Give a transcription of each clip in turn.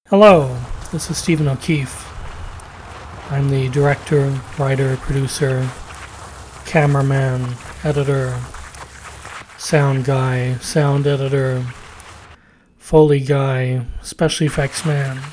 Hello, this is Stephen O'Keefe. I'm the director, writer, producer, cameraman, editor, sound guy, sound editor, Foley guy, special effects man.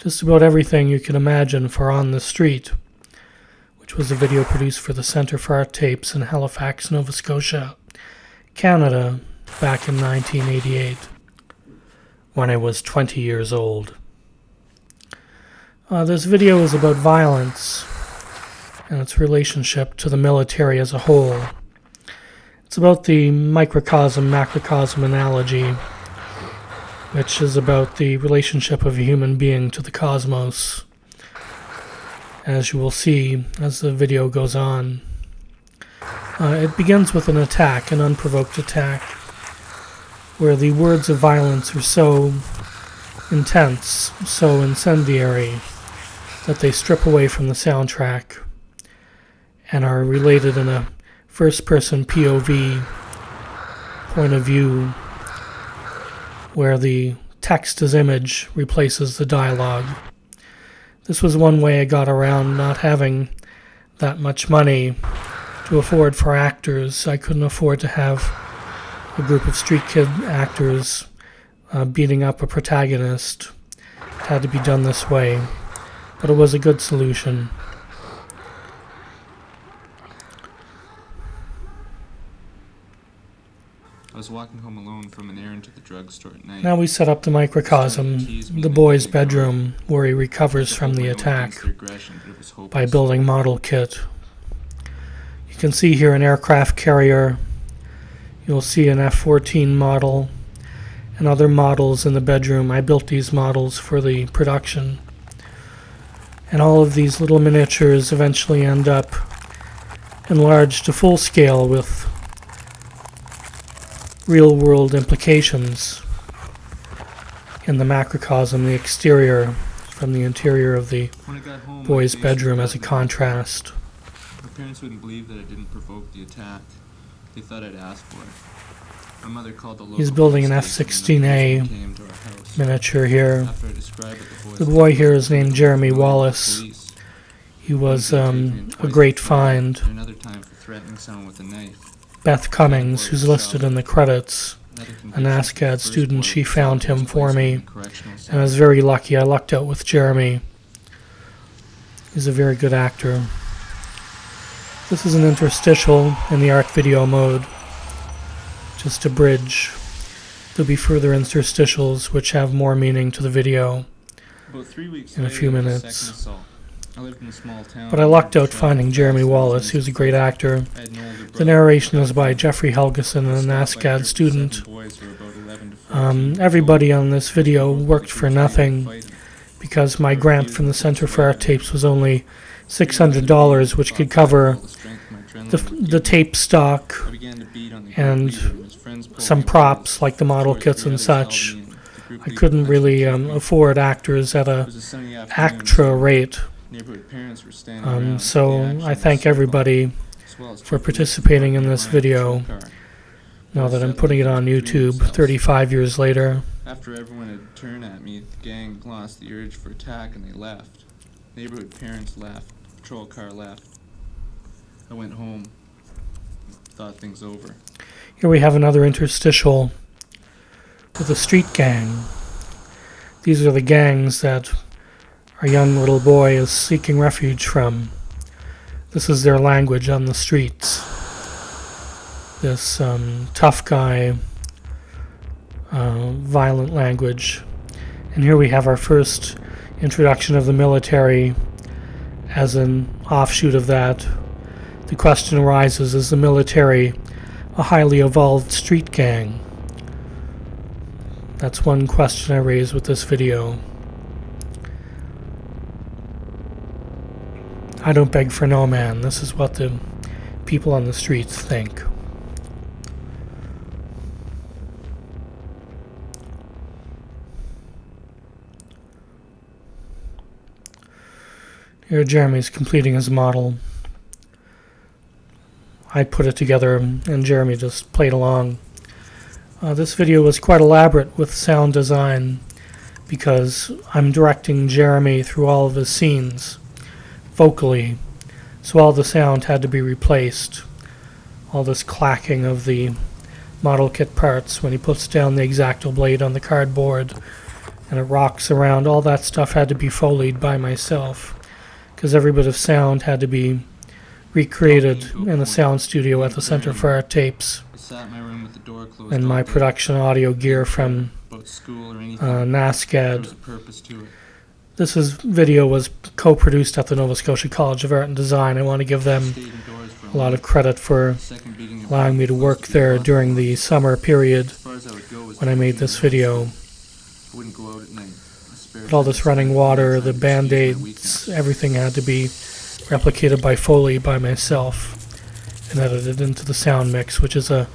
Just about everything you can imagine for On the Street, which was a video produced for the Centre for Art Tapes in Halifax, Nova Scotia, Canada, back in 1988. When I was 20 years old. This video is about violence and its relationship to the military as a whole. It's about the microcosm-macrocosm analogy, which is about the relationship of a human being to the cosmos, as you will see as the video goes on. It begins with an attack, an unprovoked attack, where the words of violence are so intense, so incendiary, that they strip away from the soundtrack and are related in a first-person POV point of view, where the text as image replaces the dialogue. This was one way I got around not having that much money to afford for actors. I couldn't afford to have a group of street kid actors beating up a protagonist. It had to be done this way, but it was a good solution. I was walking home alone from an errand to the drugstore at night. Now we set up the microcosm, the boy's bedroom, where he recovers from the attack by building model kit. You can see here an aircraft carrier. You'll see an F-14 model and other models in the bedroom. I built these models for the production. And all of these little miniatures eventually end up enlarged to full scale with real-world implications in the macrocosm, the exterior from the interior of the boy's bedroom as a contrast. My parents wouldn't believe that I didn't provoke the attack. They thought I'd asked for it. My mother called the local. He's building an F-16A miniature here. The boy here is named Jeremy Wallace. He was a great find. Beth Cummings, who's listed in the credits, an ASCAD student, she found him for me, and I was very lucky. I lucked out with Jeremy. He's a very good actor. This is an interstitial in the art video mode, just a bridge. There'll be further interstitials which have more meaning to the video in a few minutes. But I lucked out finding Jeremy Wallace. He was a great actor. The narration is by Jeffrey Helgeson, an ASCAD student. Everybody on this video worked for nothing because my grant from the Centre for Art Tapes was only $600, which could cover the tape stock and some props like the model kits and such. I couldn't really afford actors at a ACTRA rate. So I thank everybody for participating in this video, now that I'm putting it on YouTube 35 years later. After everyone had turned at me, the gang lost the urge for attack and they left. Neighborhood parents left. Patrol car left. I went home. Thought things over. Here we have another interstitial with a street gang. These are the gangs that our young little boy is seeking refuge from. This is their language on the streets. This tough guy, violent language. And here we have our first introduction of the military as an offshoot of that. The question arises, is the military a highly evolved street gang? That's one question I raise with this video. I don't beg for no man. This is what the people on the streets think. Here Jeremy's completing his model. I put it together and Jeremy just played along. This video was quite elaborate with sound design. because I'm directing Jeremy through all of his scenes, vocally, so all the sound had to be replaced. All this clacking of the model kit parts when he puts down the X-Acto blade on the cardboard and it rocks around, all that stuff had to be Foleyed by myself, because every bit of sound had to be recreated in the sound studio at the Center for Art Tapes, I sat in my room with the door closed and all my day. production audio gear from About school or anything. There was NASCAD. a purpose to it. Video was co-produced at the Nova Scotia College of Art and Design. I want to give them Stayed indoors for a lot of credit for second beating of allowing me to was work be there lost. during the summer period As far as I would go was when I made this video. I wouldn't go out at night. My spare But all this time running was water, spent the on my band-aids, weekends. everything had to be replicated by Foley by myself and edited into the sound mix, which is a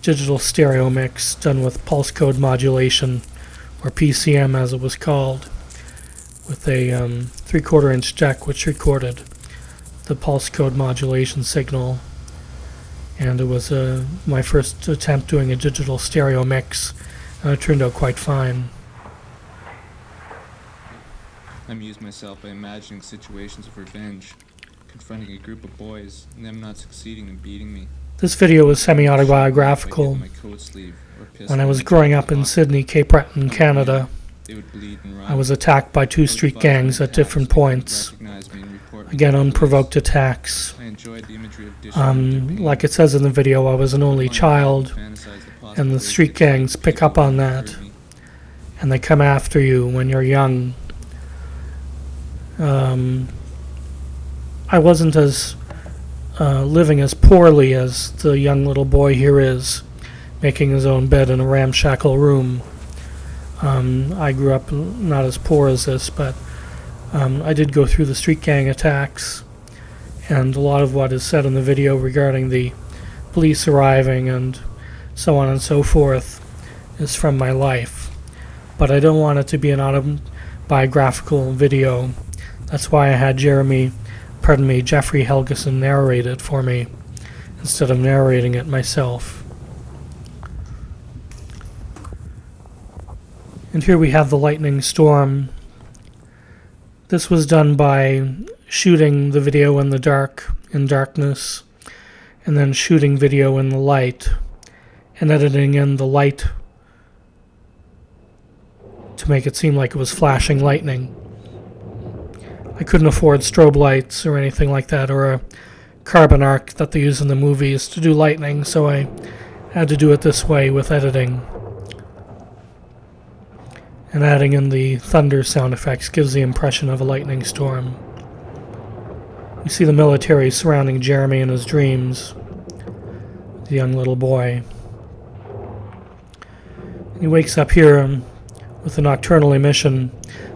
digital stereo mix done with pulse code modulation, or PCM as it was called, with a 3/4 inch deck which recorded the pulse code modulation signal. And it was my first attempt doing a digital stereo mix, and it turned out quite fine. I amused myself by imagining situations of revenge, confronting a group of boys and them not succeeding in beating me. This video was semi-autobiographical. My coat sleeve or pistol When I was in the growing top up in pocket. Sydney, Cape Breton, Canada, They would bleed and rot. I was attacked by two I was street advised by gangs at attacks different they would points. recognize me and report me Again, to the police. unprovoked attacks. I enjoyed the imagery of dishing their Like pain. it says in the video, I was an only One child, fantasized the and the possibility street that gangs people pick up on would that, hurt me. and they come after you when you're young. I wasn't as living as poorly as the young little boy here is, making his own bed in a ramshackle room. I grew up not as poor as this, but I did go through the street gang attacks, and a lot of what is said in the video regarding the police arriving and so on and so forth is from my life. But I don't want it to be an autobiographical video. That's why I had Jeffrey Helgeson narrate it for me instead of narrating it myself. And here we have the lightning storm. This was done by shooting the video in the darkness, and then shooting video in the light, and editing in the light to make it seem like it was flashing lightning. I couldn't afford strobe lights or anything like that, or a carbon arc that they use in the movies to do lightning, so I had to do it this way with editing. And adding in the thunder sound effects gives the impression of a lightning storm. You see the military surrounding Jeremy in his dreams, the young little boy. He wakes up here with a nocturnal emission.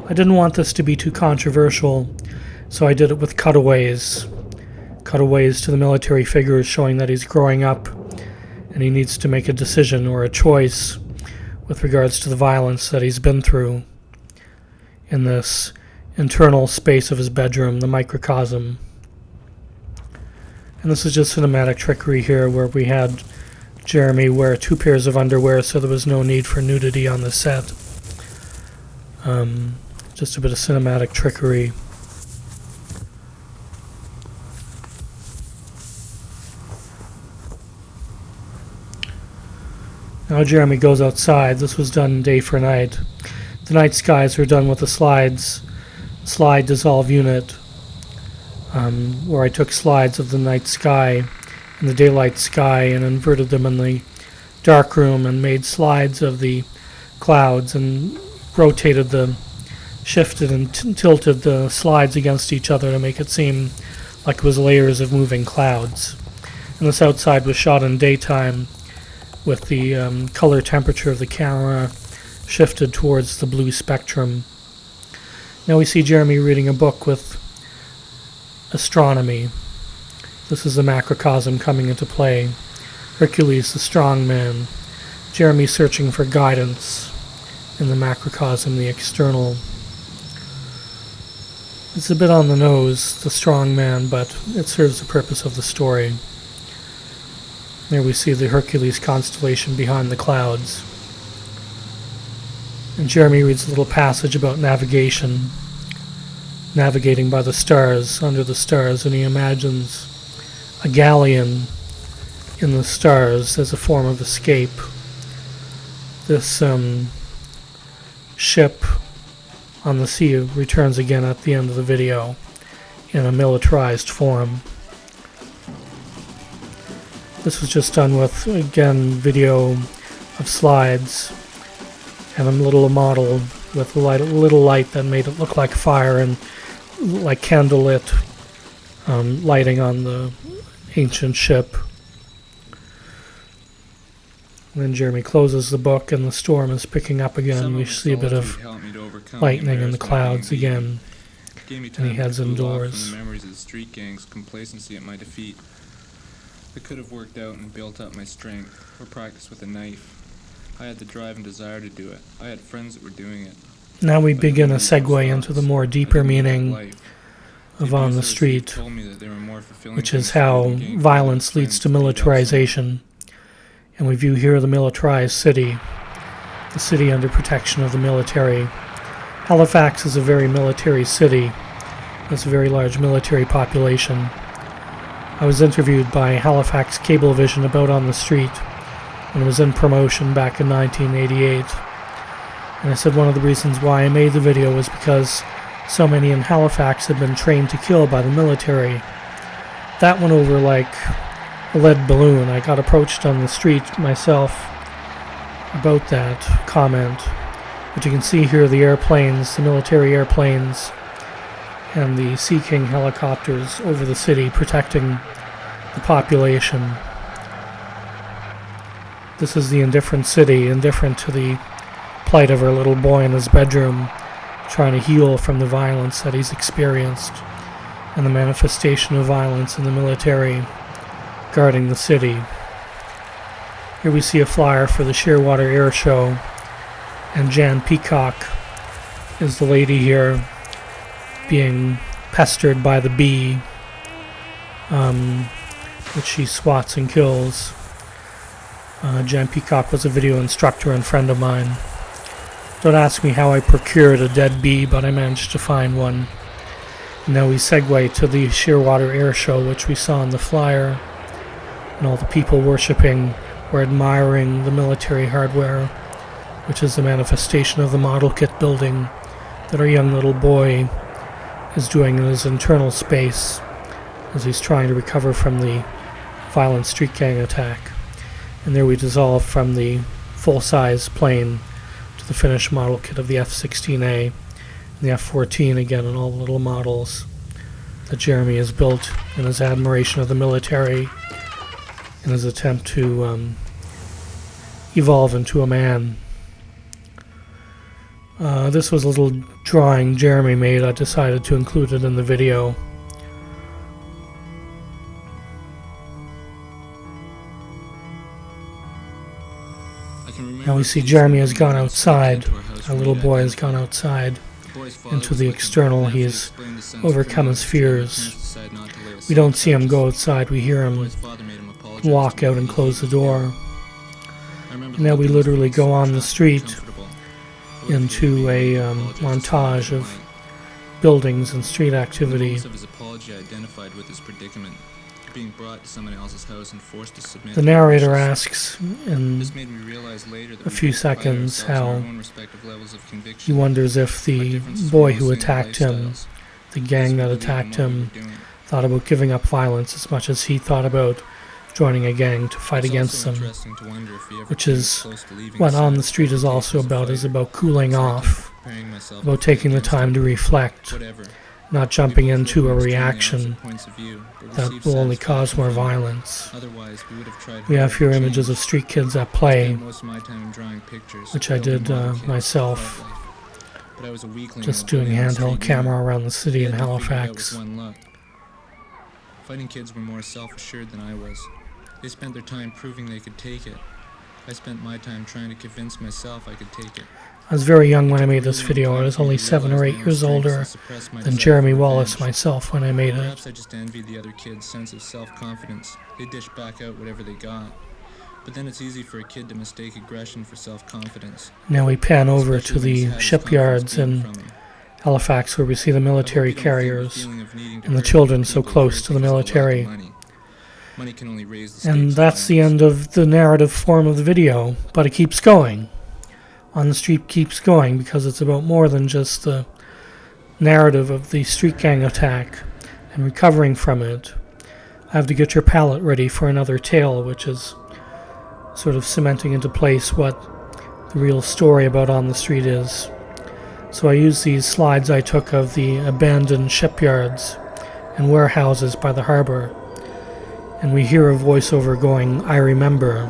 I didn't want this to be too controversial, so I did it with cutaways. Cutaways to the military figures showing that he's growing up and he needs to make a decision or a choice with regards to the violence that he's been through in this internal space of his bedroom, the microcosm. And this is just cinematic trickery here, where we had Jeremy wear 2 pairs of underwear, so there was no need for nudity on the set. Just a bit of cinematic trickery. Now Jeremy goes outside. This was done day for night. The night skies were done with the slide dissolve unit, where I took slides of the night sky and the daylight sky and inverted them in the dark room and made slides of the clouds and shifted and tilted the slides against each other to make it seem like it was layers of moving clouds. And this outside was shot in daytime with the color temperature of the camera shifted towards the blue spectrum. Now we see Jeremy reading a book with astronomy. This is the macrocosm coming into play. Hercules, the strong man. Jeremy searching for guidance in the macrocosm, the external. It's a bit on the nose, the strong man, but it serves the purpose of the story. There we see the Hercules constellation behind the clouds. And Jeremy reads a little passage about navigation, navigating by the stars, under the stars, and he imagines a galleon in the stars as a form of escape. This ship on the sea returns again at the end of the video in a militarized form. This was just done with, again, video of slides and a little model with a little light that made it look like fire and like candlelit lighting on the ancient ship. And then Jeremy closes the book and the storm is picking up again. We see a bit of lightning in the clouds again. And he heads indoors. From the memories of the street gang's complacency at my defeat. I could have worked out and built up my strength, or practiced with a knife. I had the drive and desire to do it. I had friends that were doing it. Now we begin a segue into the more deeper meaning of On the Street, which is how violence leads to militarization. And we view here the militarized city, the city under protection of the military. Halifax is a very military city. It's a very large military population. I was interviewed by Halifax Cablevision about On the Street when it was in promotion back in 1988. And I said one of the reasons why I made the video was because so many in Halifax had been trained to kill by the military. That went over like a lead balloon. I got approached on the street myself about that comment. But you can see here the airplanes, the military airplanes, and the Sea King helicopters over the city protecting the population. This is the indifferent city, indifferent to the plight of our little boy in his bedroom, trying to heal from the violence that he's experienced, and the manifestation of violence in the military guarding the city. Here we see a flyer for the Shearwater Air Show, and Jan Peacock is the lady here being pestered by the bee, which she swats and kills. Jan Peacock was a video instructor and friend of mine. Don't ask me how I procured a dead bee, but I managed to find one. And now we segue to the Shearwater Air Show, which we saw on the flyer, and all the people worshipping or admiring the military hardware, which is the manifestation of the model kit building that our young little boy is doing in his internal space as he's trying to recover from the violent street gang attack. And there we dissolve from the full-size plane to the finished model kit of the F-16A and the F-14 again, and all the little models that Jeremy has built in his admiration of the military in his attempt to evolve into a man. This was a little drawing Jeremy made. I decided to include it in the video. Now we see Jeremy has gone outside. Our little boy has gone outside into the external. He has overcome his fears. We don't see him go outside. We hear him walk out and close the door. And now we literally go on the street into a montage of buildings and street activity. The narrator asks in a few seconds how he wonders if the boy who attacked him, the gang that attacked him, thought about giving up violence as much as he thought about joining a gang to fight against them, which is what On the Street is also about, is about cooling off, about taking the time to reflect, not jumping into a reaction that will only cause more violence. We have here images of street kids at play, which I did myself, just doing handheld camera around the city in Halifax. Fighting kids were more self-assured than I was. They spent their time proving they could take it. I spent my time trying to convince myself I could take it. I was very young when I made this video. I was only 7 or 8 years older than Jeremy Wallace myself when I made it. Perhaps I just envied the other kids' sense of self-confidence. They dished back out whatever they got. But then it's easy for a kid to mistake aggression for self-confidence. Now we pan over to especially when he's the had his shipyards confidence in taken from him. Halifax, where we see the I hope military you don't feel the carriers feeling of needing to and the hurt children so people close for to the things that lack military. money. Money can only raise the And stakes that's of the violence. end of the narrative form of the video, but it keeps going. On the Street keeps going because it's about more than just the narrative of the street gang attack and recovering from it. I have to get your palette ready for another tale, which is sort of cementing into place what the real story about On the Street is. So I use these slides I took of the abandoned shipyards and warehouses by the harbor. And we hear a voiceover going, I remember,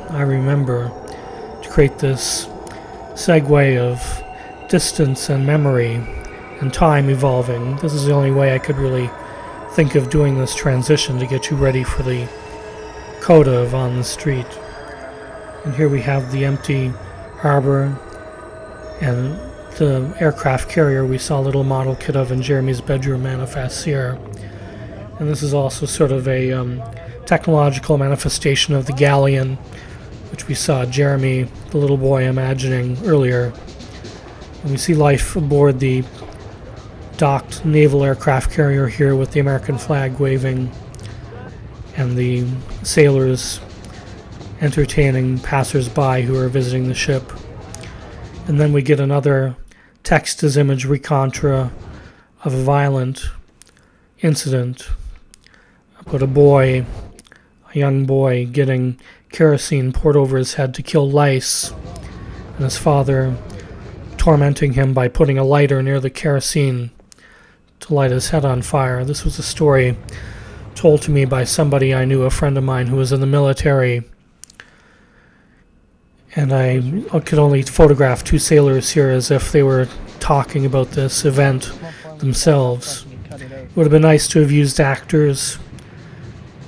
to create this segue of distance and memory and time evolving. This is the only way I could really think of doing this transition to get you ready for the coda of On the Street. And here we have the empty harbor and the aircraft carrier we saw a little model kit of in Jeremy's bedroom manifests here. And this is also sort of a technological manifestation of the galleon, which we saw Jeremy, the little boy, imagining earlier. And we see life aboard the docked naval aircraft carrier here with the American flag waving and the sailors entertaining passers-by who are visiting the ship. And then we get another text-as-image recontra of a violent incident about a young boy, getting kerosene poured over his head to kill lice, and his father tormenting him by putting a lighter near the kerosene to light his head on fire. This was a story told to me by somebody I knew, a friend of mine who was in the military, and I could only photograph two sailors here as if they were talking about this event themselves. It would have been nice to have used actors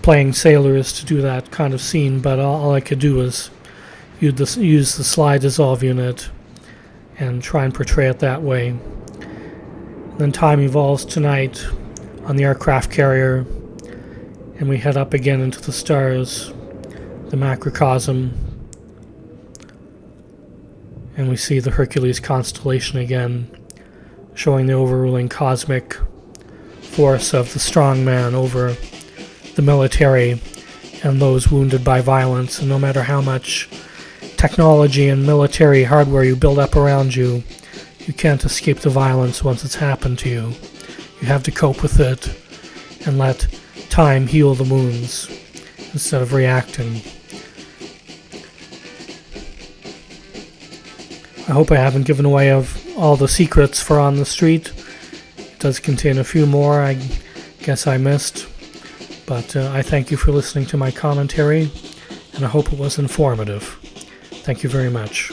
playing sailors to do that kind of scene, but all I could do was use the slide dissolve unit and try and portray it that way. Then time evolves tonight on the aircraft carrier, and we head up again into the stars, the macrocosm, and we see the Hercules constellation again, showing the overruling cosmic force of the strong man over the military and those wounded by violence. And no matter how much technology and military hardware you build up around you, you can't escape the violence once it's happened to you. You have to cope with it and let time heal the wounds instead of reacting. I hope I haven't given away of all the secrets for On the Street. It does contain a few more I guess I missed. But I thank you for listening to my commentary, and I hope it was informative. Thank you very much.